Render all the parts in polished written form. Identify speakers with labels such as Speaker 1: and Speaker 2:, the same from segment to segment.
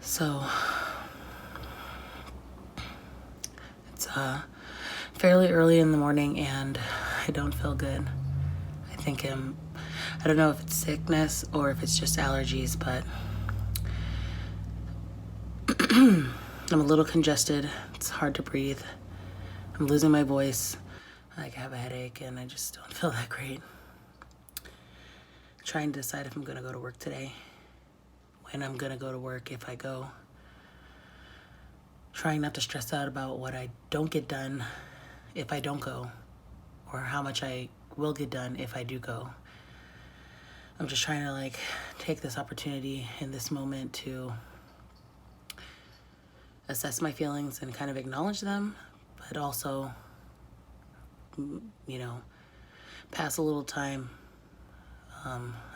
Speaker 1: So it's fairly early in the morning and I don't feel good. I don't know if it's sickness or if it's just allergies, but I'm a little congested. It's hard to breathe. I'm losing my voice. I have a headache and I just don't feel that great. Trying to decide if I'm gonna go to work today, when I'm gonna go to work, if I go. Trying not to stress out about what I don't get done if I don't go, or how much I will get done if I do go. I'm just trying to take this opportunity in this moment to assess my feelings and kind of acknowledge them, but also, pass a little time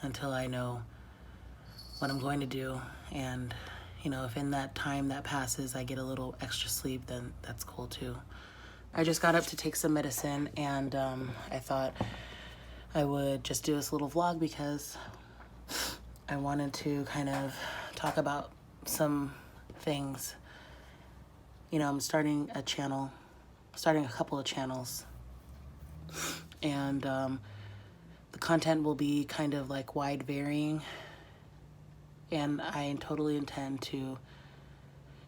Speaker 1: until I know what I'm going to do. And, if in that time that passes I get a little extra sleep, then that's cool too. I just got up to take some medicine and I thought I would just do this little vlog because I wanted to kind of talk about some things. I'm starting a couple of channels, and the content will be kind of wide varying, and I totally intend to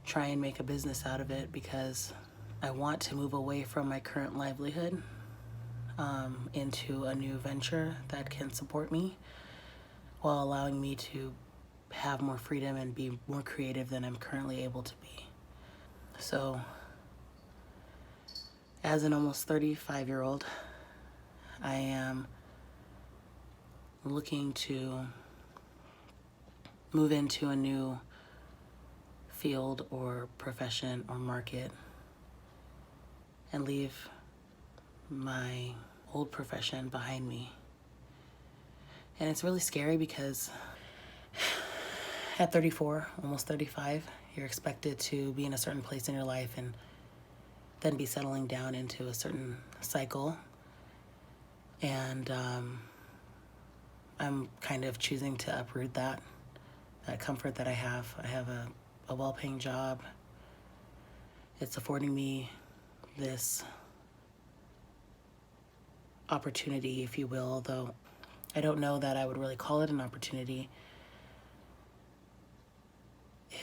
Speaker 1: try and make a business out of it because I want to move away from my current livelihood into a new venture that can support me while allowing me to have more freedom and be more creative than I'm currently able to be. So, as an almost 35-year-old, I am looking to move into a new field or profession or market and leave my old profession behind me. And it's really scary because at 34, almost 35, you're expected to be in a certain place in your life and then be settling down into a certain cycle. And I'm kind of choosing to uproot that comfort that I have. I have a well-paying job. It's affording me this opportunity, if you will, although I don't know that I would really call it an opportunity.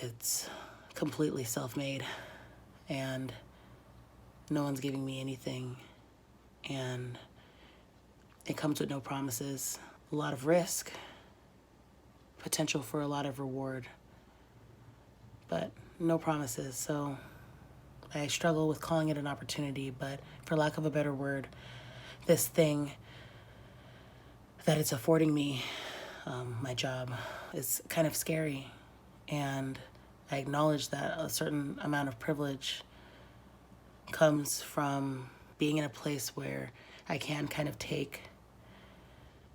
Speaker 1: It's completely self-made and no one's giving me anything, and it comes with no promises, a lot of risk, potential for a lot of reward, but no promises. So I struggle with calling it an opportunity, but for lack of a better word, this thing that it's affording me, my job, is kind of scary. And I acknowledge that a certain amount of privilege comes from being in a place where I can kind of take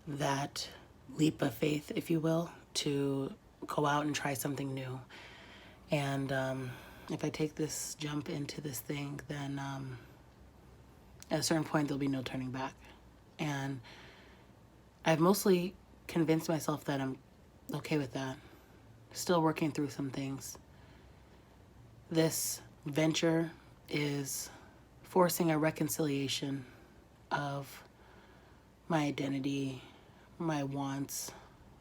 Speaker 1: that leap of faith, if you will, to go out and try something new. And if I take this jump into this thing, then at a certain point there'll be no turning back. And I've mostly convinced myself that I'm okay with that. Still working through some things. This venture is forcing a reconciliation of my identity, my wants,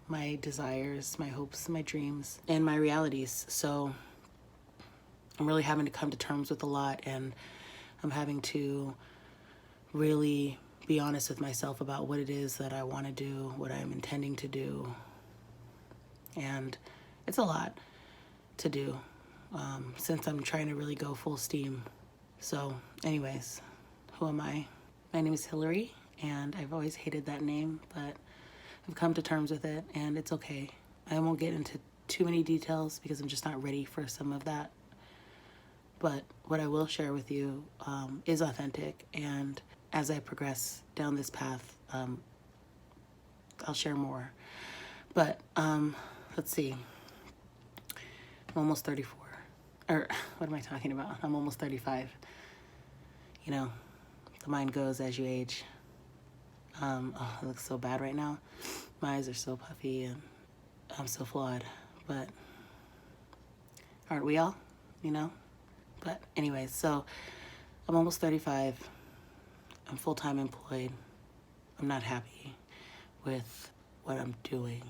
Speaker 1: my desires, my hopes, my dreams, and my realities. So I'm really having to come to terms with a lot, and I'm having to really be honest with myself about what it is that I want to do, what I'm intending to do. And it's a lot to do since I'm trying to really go full steam. So anyways, who am I? My name is Hillary, and I've always hated that name, but I've come to terms with it, and it's okay. I won't get into too many details because I'm just not ready for some of that. But what I will share with you is authentic, and as I progress down this path, I'll share more. But let's see. I'm almost 34. Or what am I talking about? I'm almost 35. The mind goes as you age. It looks so bad right now. My eyes are so puffy and I'm so flawed. But Aren't we all? You know? But anyways, so I'm almost 35. I'm full-time employed. I'm not happy with what I'm doing.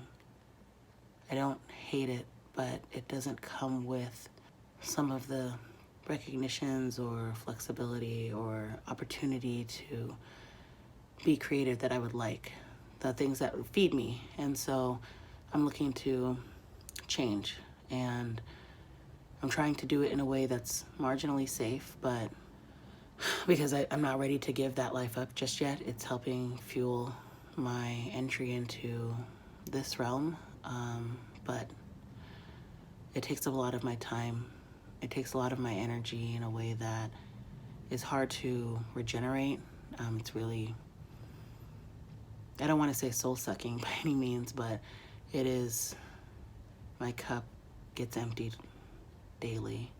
Speaker 1: I don't hate it, but it doesn't come with some of the recognitions or flexibility or opportunity to be creative that I would like, the things that would feed me. And so I'm looking to change, and I'm trying to do it in a way that's marginally safe, but because I'm not ready to give that life up just yet. It's helping fuel my entry into this realm, but it takes a lot of my time. It takes a lot of my energy in a way that is hard to regenerate. It's really, I don't want to say soul-sucking by any means, but it is, my cup gets emptied daily,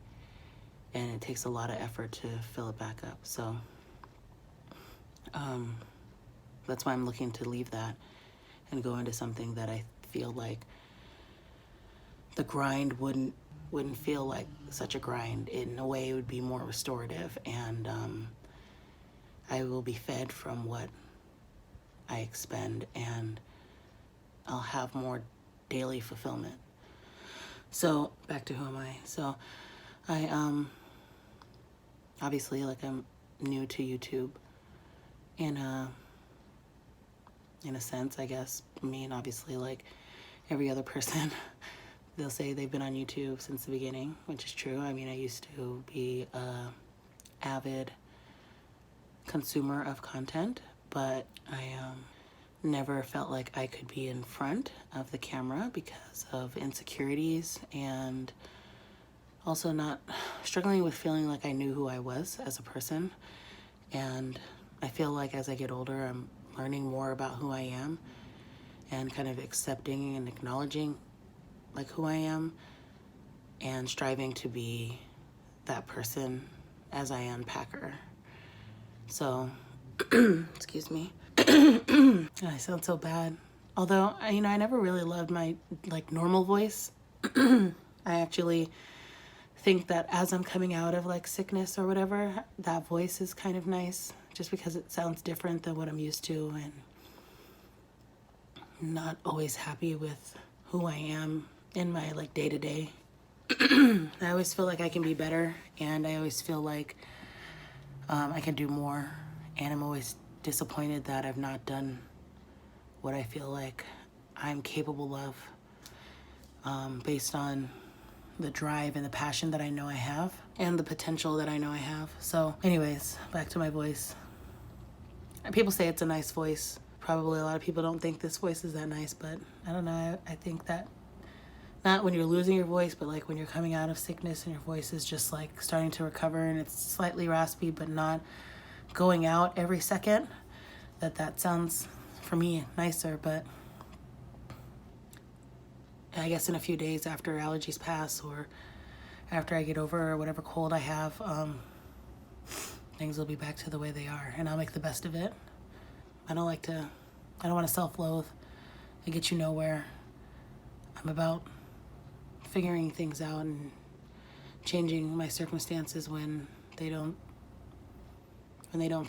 Speaker 1: and it takes a lot of effort to fill it back up. So that's why I'm looking to leave that and go into something that I feel like the grind wouldn't feel like such a grind. In a way, it would be more restorative, and I will be fed from what I expend, and I'll have more daily fulfillment. So back to who am I? So I obviously, like, I'm new to YouTube in a sense, I guess. I mean, obviously, like every other person, they'll say they've been on YouTube since the beginning, which is true. I mean, I used to be a avid consumer of content, but I never felt like I could be in front of the camera because of insecurities, and also not struggling with feeling like I knew who I was as a person. And I feel like as I get older, I'm learning more about who I am and kind of accepting and acknowledging like who I am and striving to be that person as I unpack her. So, excuse me. I sound so bad. Although, I never really loved my like normal voice. I actually think that as I'm coming out of like sickness or whatever, that voice is kind of nice just because it sounds different than what I'm used to, and I'm not always happy with who I am in my like day to day. I always feel like I can be better, and I always feel like I can do more, and I'm always disappointed that I've not done what I feel like I'm capable of, based on the drive and the passion that I know I have and the potential that I know I have. So anyways, back to my voice. People say it's a nice voice. Probably a lot of people don't think this voice is that nice, but I don't know. I think that not when you're losing your voice, but like when you're coming out of sickness and your voice is just like starting to recover and it's slightly raspy but not going out every second, that sounds for me nicer. But I guess in a few days after allergies pass, or after I get over whatever cold I have, things will be back to the way they are, and I'll make the best of it. I don't want to self-loathe. It gets you nowhere. I'm about figuring things out and changing my circumstances when they don't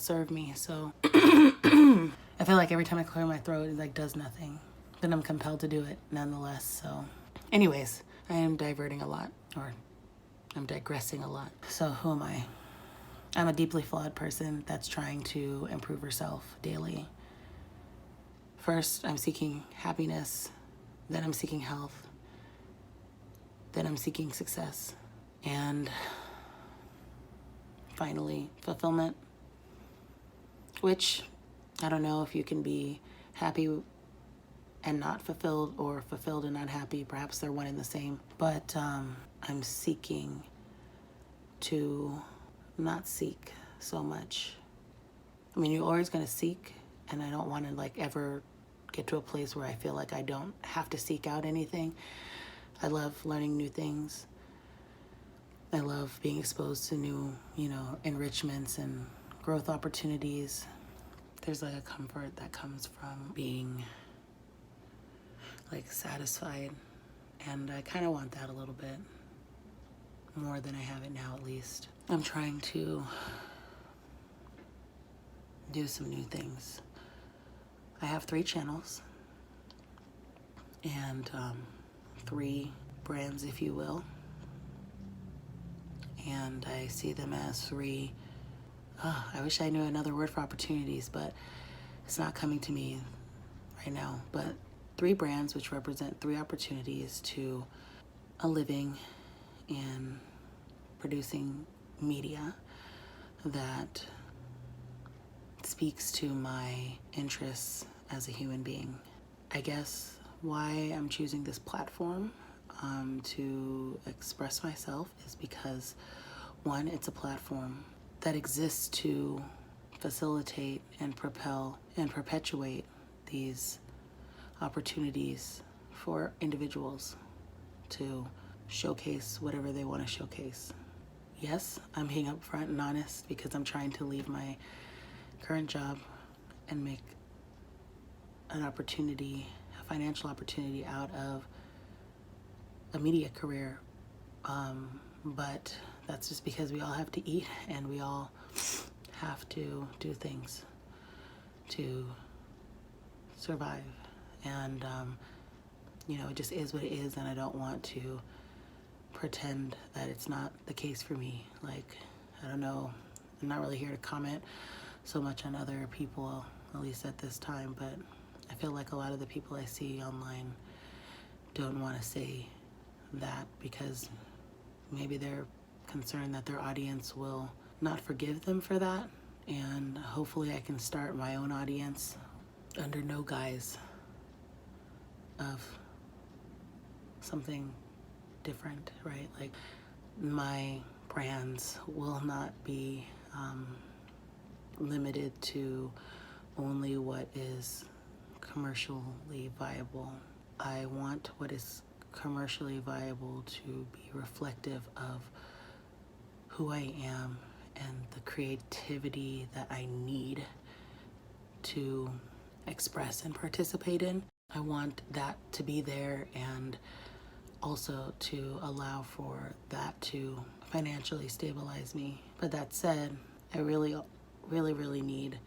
Speaker 1: serve me. So I feel like every time I clear my throat, it like does nothing. Then I'm compelled to do it nonetheless. So anyways, I am diverting a lot, or I'm digressing a lot. So who am I? I'm a deeply flawed person that's trying to improve herself daily. First, I'm seeking happiness. Then I'm seeking health. Then I'm seeking success. And finally, fulfillment, which I don't know if you can be happy and not fulfilled, or fulfilled and not happy. Perhaps they're one and the same. But I'm seeking to not seek so much. I mean, you're always going to seek, and I don't want to like ever get to a place where I feel like I don't have to seek out anything. I love learning new things. I love being exposed to new, enrichments and growth opportunities. There's like a comfort that comes from being like satisfied, and I kind of want that a little bit. more than I have it now, at least. I'm trying to do some new things. I have 3 channels and 3 brands, if you will. And I see them as 3, I wish I knew another word for opportunities, but it's not coming to me right now. But 3 brands which represent 3 opportunities to a living in producing media that speaks to my interests as a human being. I guess why I'm choosing this platform to express myself is because, one, it's a platform that exists to facilitate and propel and perpetuate these opportunities for individuals to showcase whatever they want to showcase. Yes, I'm being upfront and honest because I'm trying to leave my current job and make an opportunity, a financial opportunity out of a media career. But that's just because we all have to eat and we all have to do things to survive. And, it just is what it is, and I don't want to pretend that it's not the case for me. Like, I don't know, I'm not really here to comment so much on other people, at least at this time, but I feel like a lot of the people I see online don't want to say that because maybe they're concerned that their audience will not forgive them for that. And hopefully I can start my own audience under no guise of something different, right? Like, my brands will not be limited to only what is commercially viable. I want what is commercially viable to be reflective of who I am and the creativity that I need to express and participate in. I want that to be there, and also to allow for that to financially stabilize me. But that said, I really need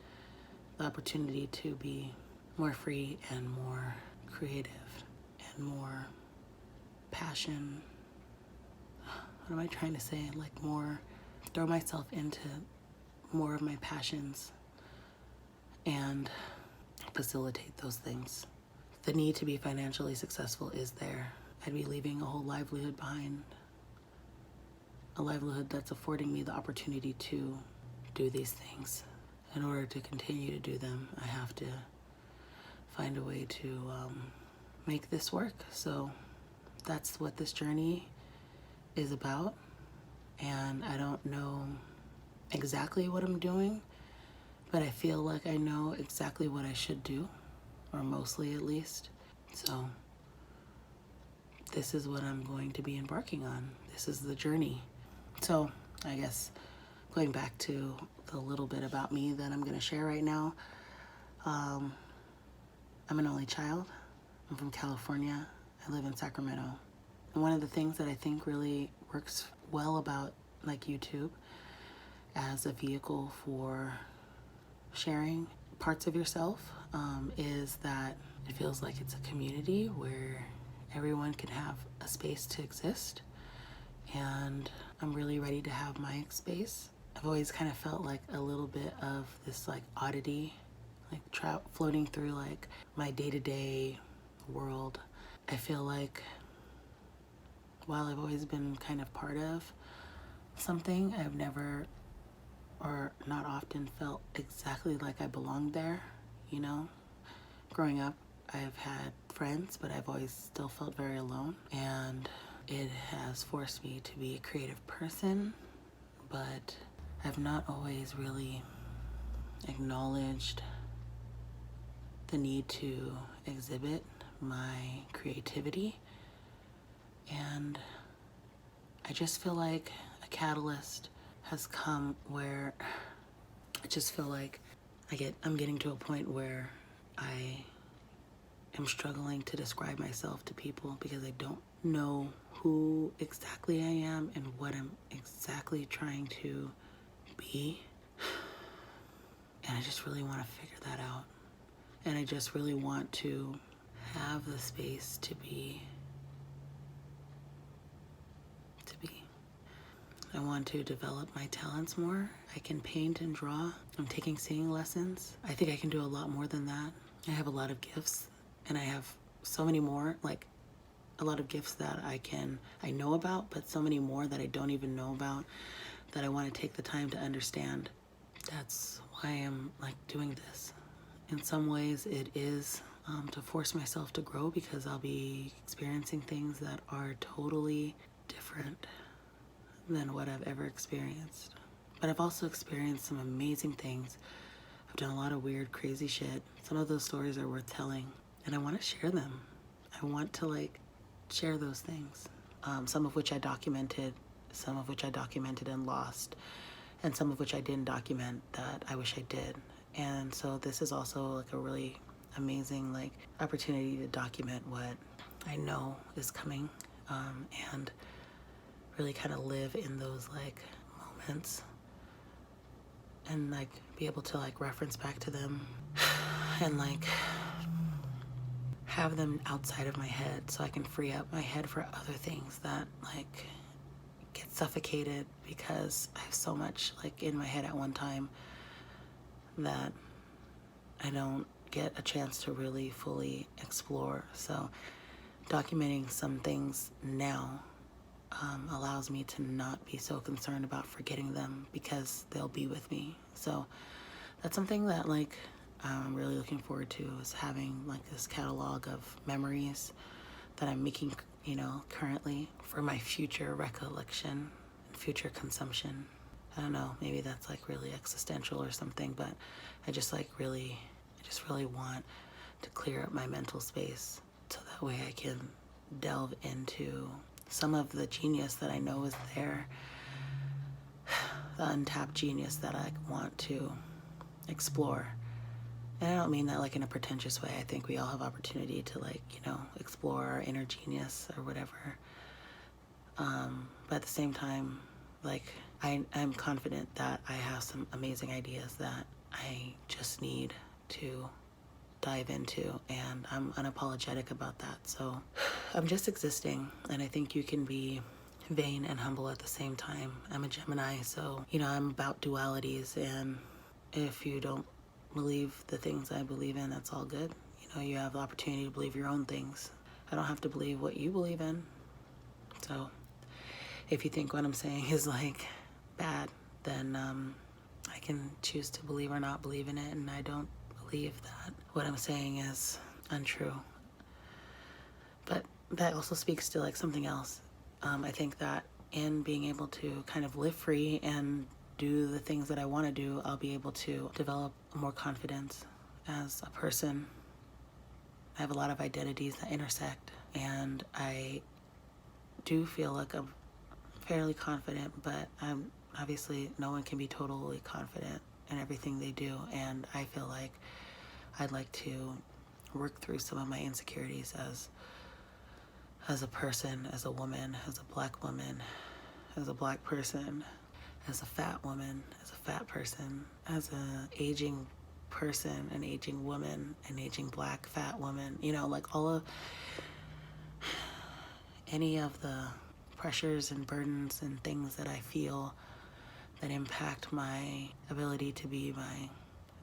Speaker 1: the opportunity to be more free and more creative and more passion. What am I trying to say? Like, more, throw myself into more of my passions and facilitate those things. The need to be financially successful is there. I'd be leaving a whole livelihood behind, a livelihood that's affording me the opportunity to do these things. In order to continue to do them, I have to find a way to make this work. So that's what this journey is about. And I don't know exactly what I'm doing, but I feel like I know exactly what I should do, or mostly at least. So this is what I'm going to be embarking on. This is the journey. So I guess going back to the little bit about me that I'm going to share right now. I'm an only child. I'm from California. I live in Sacramento. And one of the things that I think really works well about like YouTube as a vehicle for sharing parts of yourself is that it feels like it's a community where everyone can have a space to exist. And I'm really ready to have my space. I've always kind of felt like a little bit of this like oddity, like floating through like my day-to-day world. I feel like while I've always been kind of part of something, I've never or not often felt exactly like I belonged there, you know? Growing up, I've had friends, but I've always still felt very alone. And it has forced me to be a creative person, but I've not always really acknowledged the need to exhibit my creativity. And I just feel like a catalyst has come where I just feel like I'm getting to a point where I am struggling to describe myself to people because I don't know who exactly I am and what I'm exactly trying to be. And I just really want to figure that out. And I just really want to have the space to be. I want to develop my talents more. I can paint and draw. I'm taking singing lessons. I think I can do a lot more than that. I have a lot of gifts, and I have so many more, like a lot of gifts that I know about, but so many more that I don't even know about, that I want to take the time to understand. That's why I'm like doing this. In some ways it is to force myself to grow, because I'll be experiencing things that are totally different than what I've ever experienced. But I've also experienced some amazing things. I've done a lot of weird, crazy shit. Some of those stories are worth telling, and I want to share them. I want to like share those things. Some of which I documented, some of which I documented and lost, and some of which I didn't document that I wish I did. And so this is also like a really amazing like opportunity to document what I know is coming, and really kind of live in those like moments and like be able to like reference back to them and like have them outside of my head, so I can free up my head for other things that like get suffocated because I have so much like in my head at one time that I don't get a chance to really fully explore. So documenting some things now allows me to not be so concerned about forgetting them, because they'll be with me. So that's something that like I'm really looking forward to, is having like this catalog of memories that I'm making, you know, currently for my future recollection and future consumption. I don't know, maybe that's like really existential or something, but I just really want to clear up my mental space so that way I can delve into some of the genius that I know is there, the untapped genius that I want to explore. And I don't mean that like in a pretentious way. I think we all have opportunity to like, you know, explore our inner genius or whatever. But at the same time, like I'm confident that I have some amazing ideas that I just need to dive into, and I'm unapologetic about that. So I'm just existing, and I think you can be vain and humble at the same time. I'm a Gemini, so you know, I'm about dualities, and if you don't believe the things I believe in, that's all good. You know, you have the opportunity to believe your own things. I don't have to believe what you believe in. So if you think what I'm saying is like bad, then I can choose to believe or not believe in it, and I don't believe that what I'm saying is untrue. But that also speaks to like something else. I think that in being able to kind of live free and do the things that I want to do, I'll be able to develop more confidence as a person. I have a lot of identities that intersect, and I do feel like I'm fairly confident, but I'm obviously no one can be totally confident in everything they do, and I feel like I'd like to work through some of my insecurities as a person, as a woman, as a black woman, as a black person, as a fat woman, as a fat person, as an aging person, an aging woman, an aging black fat woman, you know, like all of any of the pressures and burdens and things that I feel that impact my ability to be my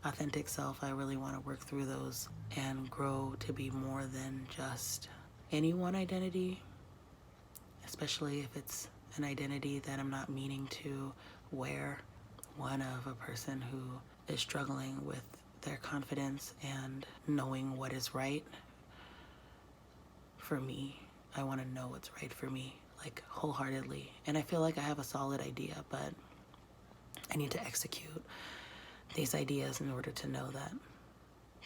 Speaker 1: authentic self. I really want to work through those and grow to be more than just any one identity, especially if it's an identity that I'm not meaning to wear. One of a person who is struggling with their confidence and knowing what is right for me. I want to know what's right for me, like wholeheartedly. And I feel like I have a solid idea, but I need to execute these ideas in order to know that,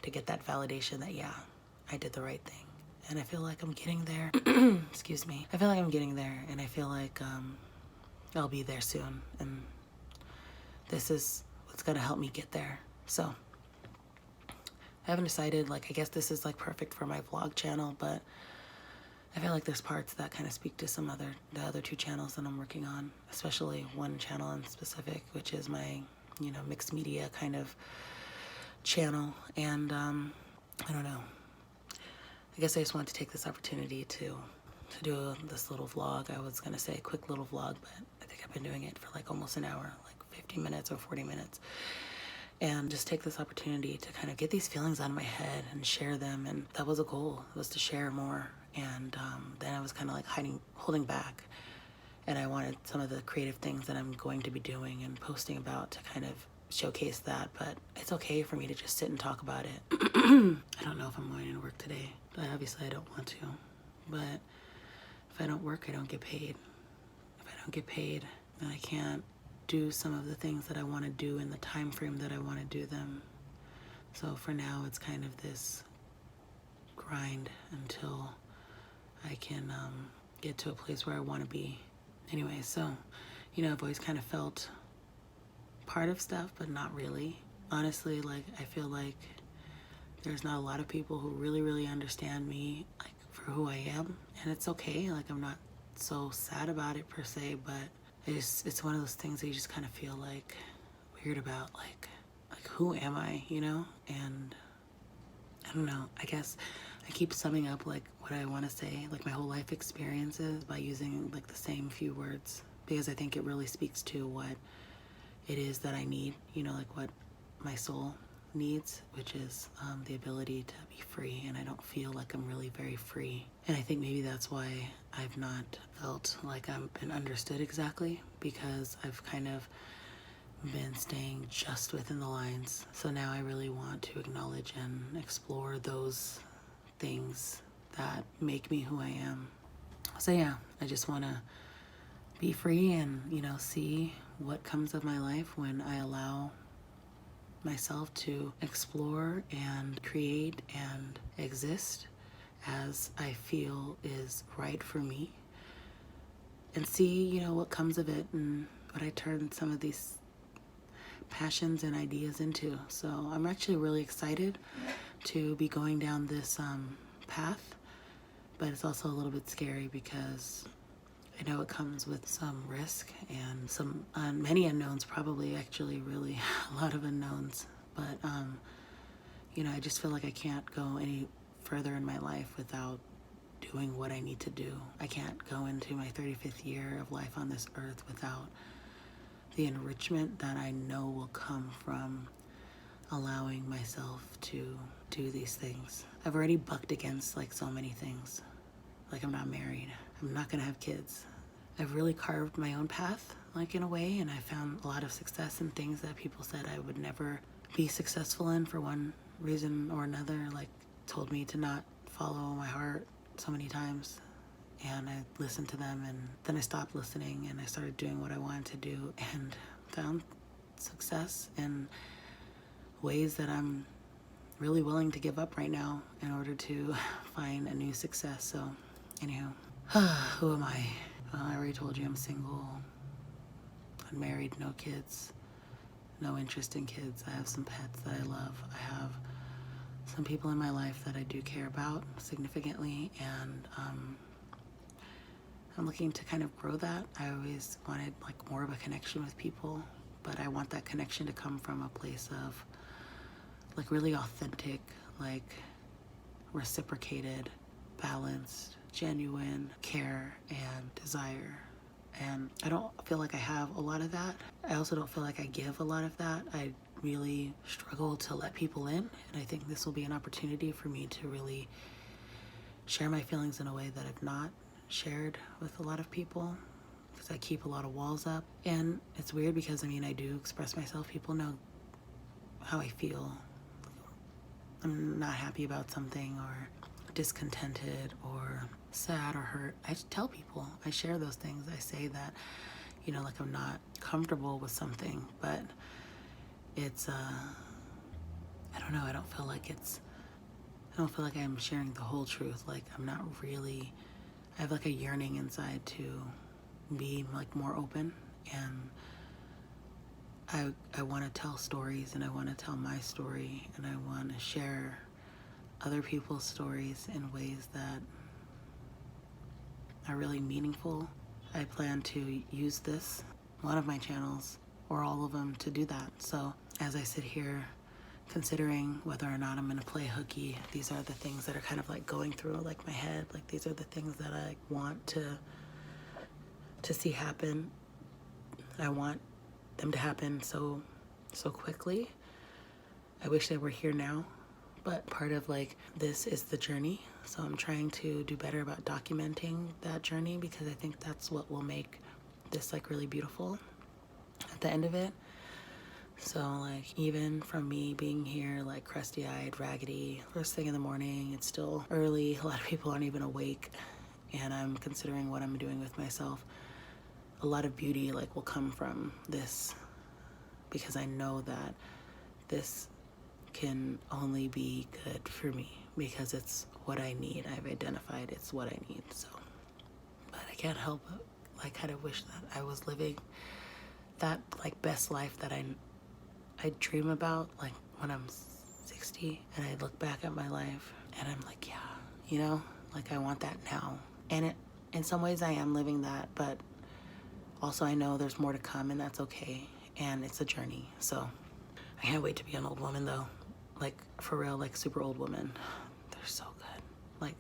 Speaker 1: to get that validation that, yeah, I did the right thing. And I feel like I'm getting there. Excuse me. I feel like I'm getting there, and I feel like I'll be there soon. And this is what's gonna help me get there. So I haven't decided, like, I guess this is like perfect for my vlog channel, but I feel like there's parts that kind of speak to the other two channels that I'm working on, especially one channel in specific, which is my, mixed media kind of channel. And I don't know. I guess I just wanted to take this opportunity to do this little vlog. I was going to say a quick little vlog, but I think I've been doing it for like almost an hour, like 50 minutes or 40 minutes. And just take this opportunity to kind of get these feelings out of my head and share them. And that was a goal, was to share more. And then I was kind of like holding back. And I wanted some of the creative things that I'm going to be doing and posting about to kind of showcase that. But it's okay for me to just sit and talk about it. I don't know if I'm going to work today. But obviously I don't want to. But if I don't work, I don't get paid. If I don't get paid, then I can't do some of the things that I want to do in the time frame that I want to do them. So for now, it's kind of this grind until I can get to a place where I want to be. Anyway, so, I've always kind of felt part of stuff, but not really. Honestly, like, I feel like there's not a lot of people who really, really understand me, like, for who I am. And it's okay. Like, I'm not so sad about it per se, but it's one of those things that you just kind of feel like weird about, like who am I, And I don't know, I guess I keep summing up like what I want to say, like my whole life experiences by using like the same few words, because I think it really speaks to what it is that I need, like what my soul needs, which is the ability to be free. And I don't feel like I'm really very free. And I think maybe that's why I've not felt like I've been understood exactly, because I've kind of been staying just within the lines. So now I really want to acknowledge and explore those things that make me who I am. So yeah, I just want to be free and, see what comes of my life when I allow myself to explore and create and exist as I feel is right for me, and see, what comes of it and what I turn some of these passions and ideas into. So I'm actually really excited to be going down this path, but it's also a little bit scary because I know it comes with some risk and some many unknowns, probably actually really a lot of unknowns. But, I just feel like I can't go any further in my life without doing what I need to do. I can't go into my 35th year of life on this earth without the enrichment that I know will come from allowing myself to do these things. I've already bucked against like so many things. Like, I'm not married. I'm not gonna have kids. I've really carved my own path, like, in a way, and I found a lot of success in things that people said I would never be successful in for one reason or another, like told me to not follow my heart so many times. And I listened to them, and then I stopped listening and I started doing what I wanted to do and found success in ways that I'm really willing to give up right now in order to find a new success. So, anyhow, who am I? Well, I already told you I'm single, unmarried, no kids, no interest in kids. I have some pets that I love. I have some people in my life that I do care about significantly, and I'm looking to kind of grow that. I always wanted like more of a connection with people, but I want that connection to come from a place of like really authentic, like reciprocated, balanced, genuine care and desire. And I don't feel like I have a lot of that. I also don't feel like I give a lot of that. I really struggle to let people in, and I think this will be an opportunity for me to really share my feelings in a way that I've not shared with a lot of people, because I keep a lot of walls up. And it's weird because I do express myself. People know how I feel. I'm not happy about something or discontented or sad or hurt. I just tell people. I share those things. I say that, like I'm not comfortable with something, but it's, I don't know. I don't feel like I'm sharing the whole truth. Like, I'm not really, I have like a yearning inside to be like more open, and I want to tell stories, and I want to tell my story, and I want to share other people's stories in ways that are really meaningful, I plan to use this, one of my channels, or all of them, to do that. So as I sit here considering whether or not I'm gonna play hooky, these are the things that are kind of like going through like my head. Like these are the things that I want to see happen. I want them to happen so quickly. I wish they were here now, but part of like this is the journey. So I'm trying to do better about documenting that journey, because I think that's what will make this like really beautiful at the end of it. So like even from me being here like crusty-eyed, raggedy, first thing in the morning, it's still early, a lot of people aren't even awake, and I'm considering what I'm doing with myself. A lot of beauty like will come from this, because I know that this can only be good for me, because it's what I need. I've identified it's what I need. So, but I can't help but like kind of wish that I was living that like best life that I dream about, like when I'm 60 and I look back at my life and I'm like, yeah, you know, like I want that now. And it, in some ways I am living that, but also I know there's more to come, and that's okay. And it's a journey. So I can't wait to be an old woman though. Like for real, like super old woman. They're so good. Like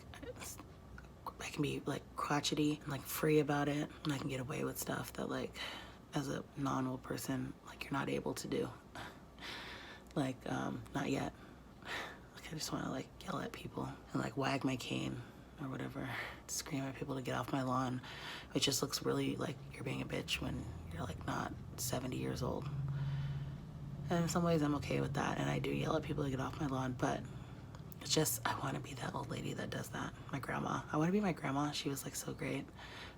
Speaker 1: I can be like crotchety and like free about it, and I can get away with stuff that like as a non-old person, like you're not able to do. Like, not yet. Like I just want to like yell at people and like wag my cane or whatever, scream at people to get off my lawn, which just looks really like you're being a bitch when you're like not 70 years old. And in some ways I'm okay with that, and I do yell at people to get off my lawn, but it's just, I want to be that old lady that does that. My grandma. I want to be my grandma. She was like so great,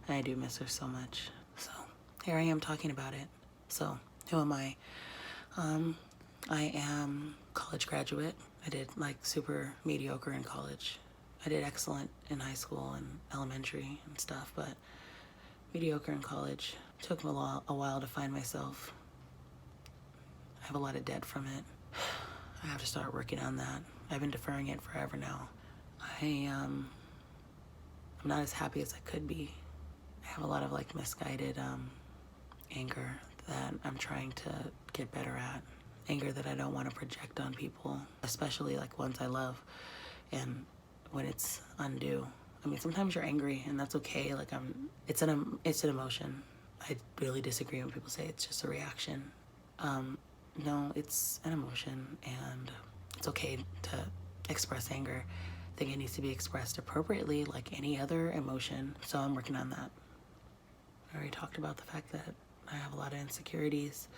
Speaker 1: and I do miss her so much. So here I am talking about it. So who am I? I am a college graduate. I did like super mediocre in college. I did excellent in high school and elementary and stuff, but mediocre in college. Took me a while to find myself. I have a lot of debt from it. I have to start working on that. I've been deferring it forever now. I'm not as happy as I could be. I have a lot of like misguided anger that I'm trying to get better at. Anger that I don't want to project on people, especially like ones I love, and when it's undue. I mean, sometimes you're angry and that's okay. Like it's an emotion. I really disagree when people say it's just a reaction. No, it's an emotion, and it's okay to express anger. I think it needs to be expressed appropriately like any other emotion. So I'm working on that. I already talked about the fact that I have a lot of insecurities.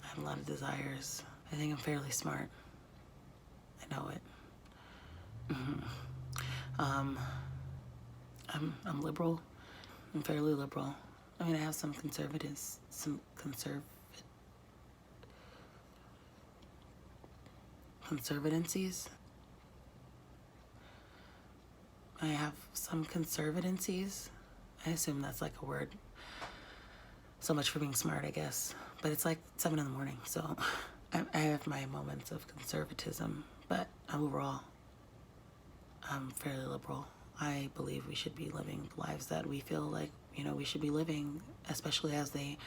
Speaker 1: I have a lot of desires. I think I'm fairly smart. I know it. I'm liberal. I'm fairly liberal. I mean, I have some conservatencies. I have some conservatencies. I assume that's like a word. So much for being smart, I guess. But it's like 7 in the morning, so I have my moments of conservatism, but overall, I'm fairly liberal. I believe we should be living lives that we feel like, you know, we should be living, especially as they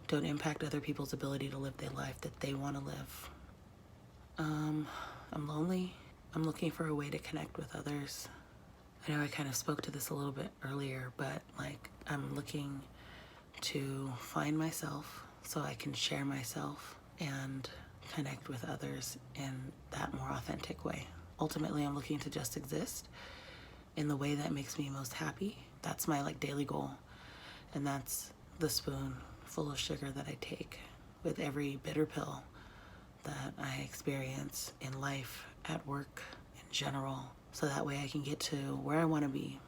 Speaker 1: don't impact other people's ability to live their life that they want to live. I'm lonely. I'm looking for a way to connect with others. I know I kind of spoke to this a little bit earlier, but like I'm looking to find myself so I can share myself and connect with others in that more authentic way. Ultimately, I'm looking to just exist in the way that makes me most happy. That's my like daily goal, and that's the spoon full of sugar that I take with every bitter pill that I experience in life, at work, in general, so that way I can get to where I want to be.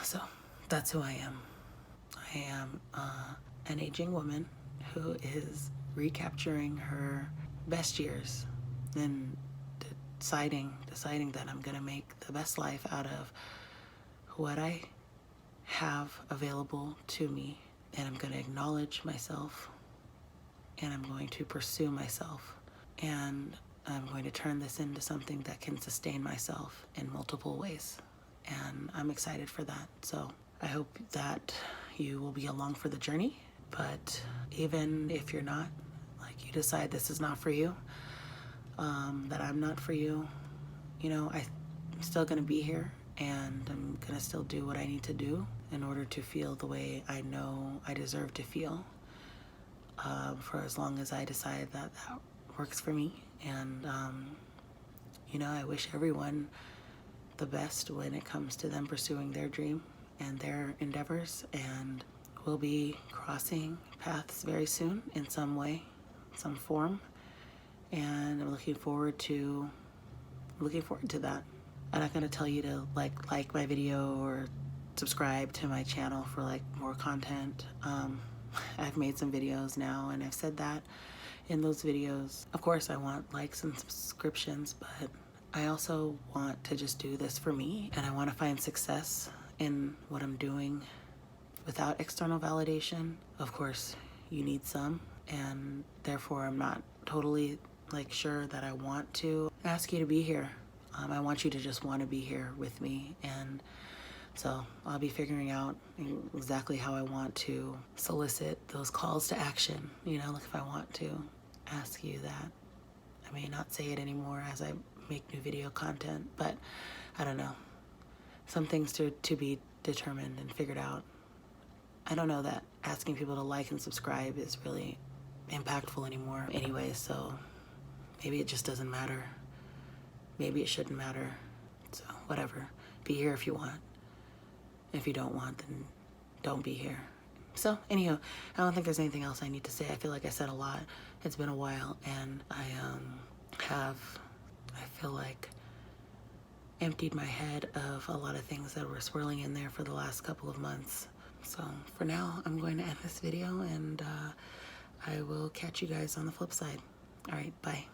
Speaker 1: So that's who I am. I am an aging woman who is recapturing her best years and deciding that I'm gonna make the best life out of what I have available to me, and I'm gonna acknowledge myself, and I'm going to pursue myself, and I'm going to turn this into something that can sustain myself in multiple ways. and I'm excited for that. So I hope that you will be along for the journey. But even if you're not, like, you decide this is not for you, that I'm not for you, you know, I'm still gonna be here, and I'm gonna still do what I need to do in order to feel the way I know I deserve to feel, for as long as I decide that that works for me. And you know, I wish everyone the best when it comes to them pursuing their dream and their endeavors, and we'll be crossing paths very soon in some way, some form, and I'm looking forward to that. I'm not gonna tell you to like my video or subscribe to my channel for like more content. I've made some videos now, and I've said that in those videos. Of course, I want likes and subscriptions, but I also want to just do this for me, and I want to find success in what I'm doing without external validation. Of course, you need some, and therefore I'm not totally like sure that I want to ask you to be here. I want you to just want to be here with me, and so I'll be figuring out exactly how I want to solicit those calls to action. You know, like if I want to ask you that. I may not say it anymore as I make new video content, but I don't know. Some things to be determined and figured out. I don't know that asking people to like and subscribe is really impactful anymore anyway, so maybe it just doesn't matter. Maybe it shouldn't matter. So whatever. Be here if you want. If you don't want, then don't be here. So anywho, I don't think there's anything else I need to say. I feel like I said a lot. It's been a while, and I feel like emptied my head of a lot of things that were swirling in there for the last couple of months. So for now, I'm going to end this video, and I will catch you guys on the flip side. All right, bye.